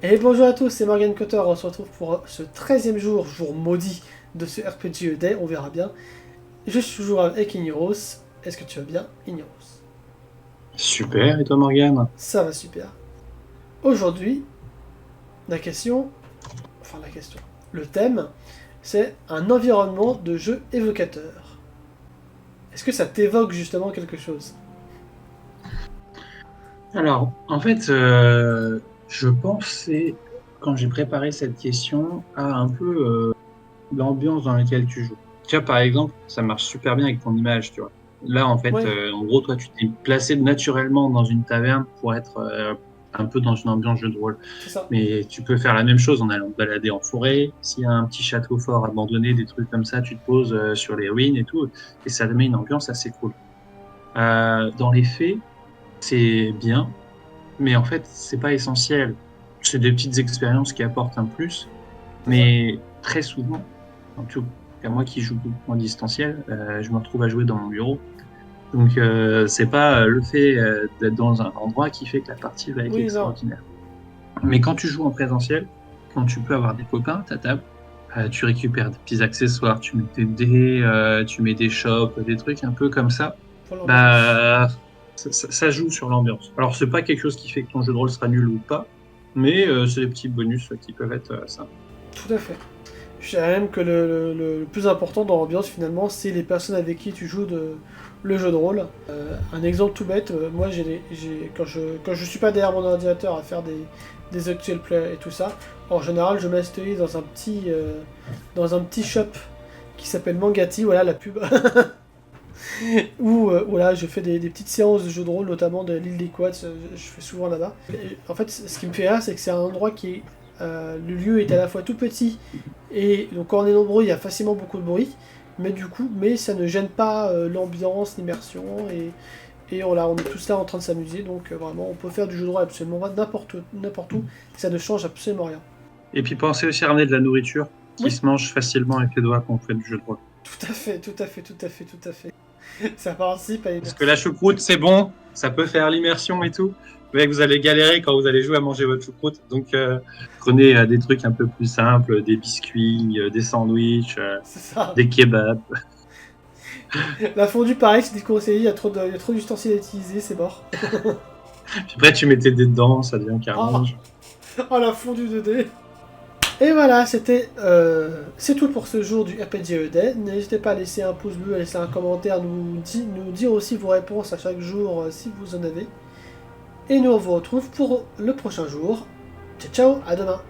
Et bonjour à tous, c'est Morgan Cutter, on se retrouve pour ce 13e jour, jour maudit de ce RPG Day, on verra bien. Je suis toujours avec Ignoros, est-ce que tu vas bien, Ignoros? Super, et toi Morgane? Ça va super. Aujourd'hui, la question, la question, le thème, c'est un environnement de jeu évocateur. Est-ce que ça t'évoque justement quelque chose? Alors, en fait, je pensais, quand j'ai préparé cette question, à un peu l'ambiance dans laquelle tu joues. Tu vois, par exemple, ça marche super bien avec ton image, tu vois. Là, en fait, Ouais, en gros, toi, tu t'es placé naturellement dans une taverne pour être un peu dans une ambiance jeu de rôle. c'est ça. Mais tu peux faire la même chose en allant te balader en forêt. S'il y a un petit château fort abandonné, des trucs comme ça, tu te poses sur les ruines et tout, et ça te met une ambiance assez cool. Dans les faits, c'est bien, mais en fait, c'est pas essentiel. C'est des petites expériences qui apportent un plus, C'est ça. mais très souvent, en tout cas moi qui joue beaucoup en distanciel, je me retrouve à jouer dans mon bureau. Donc c'est pas le fait d'être dans un endroit qui fait que la partie va être Oui, non. extraordinaire. Mais quand tu joues en présentiel, quand tu peux avoir des copains à ta table, tu récupères des petits accessoires, tu mets des dés, tu mets des chopes, des trucs un peu comme ça. Pour l'ambiance. Bah, ça joue sur l'ambiance. Alors, c'est pas quelque chose qui fait que ton jeu de rôle sera nul ou pas, mais c'est des petits bonus qui peuvent être sympas. Tout à fait. Je dirais même que le plus important dans l'ambiance finalement, c'est les personnes avec qui tu joues le jeu de rôle. Un exemple tout bête, moi quand je suis pas derrière mon ordinateur à faire des actual play et tout ça, en général je m'installe dans un petit shop qui s'appelle Mangati, voilà la pub, où voilà, je fais des petites séances de jeu de rôle, notamment de l'île des Quads, je fais souvent là-bas. En fait, ce qui me fait rire, c'est que c'est un endroit qui est... le lieu est à la fois tout petit, et donc quand on est nombreux, il y a facilement beaucoup de bruit, mais du coup, mais ça ne gêne pas l'ambiance, l'immersion, et on est tous là en train de s'amuser, donc vraiment, on peut faire du jeu de rôle absolument n'importe où, ça ne change absolument rien. Et puis, pensez aussi à ramener de la nourriture qui Oui, se mange facilement avec les doigts quand on fait du jeu de rôle. tout à fait, tout à fait, tout à fait, tout à fait. Ça participe à Parce que la l'immersion. choucroute, c'est bon, ça peut faire l'immersion et tout, mais vous allez galérer quand vous allez jouer à manger votre choucroute. Donc, prenez des trucs un peu plus simples, des biscuits, des sandwichs, C'est ça. des kebabs. La fondue, pareil, c'est déconseillé, il y a trop d'ustensiles à utiliser, c'est mort. Puis après, tu mets tes dés dedans, ça devient Oh, carnage. oh la fondue de dés. Et voilà, c'est tout pour ce jour du RPG Day. N'hésitez pas à laisser un pouce bleu, à laisser un commentaire, nous dire aussi vos réponses à chaque jour si vous en avez. Et nous on vous retrouve pour le prochain jour. Ciao ciao, à demain.